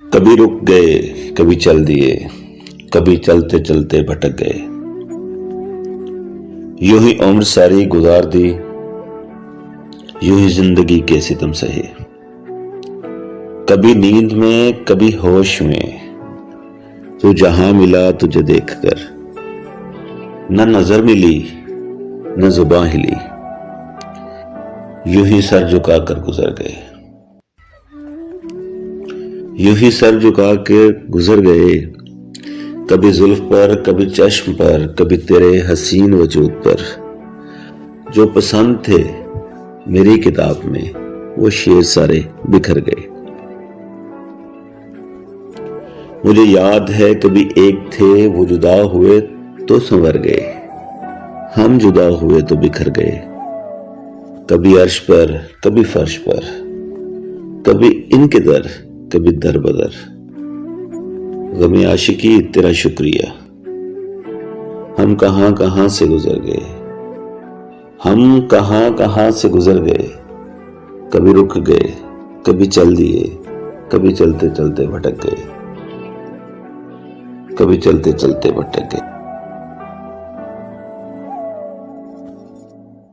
کبھی رک گئے کبھی چل دیے، کبھی چلتے چلتے بھٹک گئے، یوں ہی عمر ساری گزار دی، یوں ہی زندگی کے ستم سہے، کبھی نیند میں کبھی ہوش میں، تو جہاں ملا تجھے دیکھ کر، نہ نظر ملی نہ زباں ہلی، یوں ہی سر جھکا کر گزر گئے، یوں ہی سر جھکا کے گزر گئے، کبھی زلف پر کبھی چشم پر، کبھی تیرے حسین وجود پر، جو پسند تھے میری کتاب میں وہ شعر سارے بکھر گئے۔ مجھے یاد ہے کبھی ایک تھے وہ جدا ہوئے تو سنور گئے، ہم جدا ہوئے تو بکھر گئے، کبھی عرش پر کبھی فرش پر، کبھی ان کے در کبھی در بدر، غم عاشقی تیرا شکریہ، ہم کہاں کہاں سے گزر گئے، ہم کہاں کہاں سے گزر گئے، کبھی رک گئے کبھی چل دیے، کبھی چلتے چلتے بھٹک گئے، کبھی چلتے چلتے بھٹک گئے۔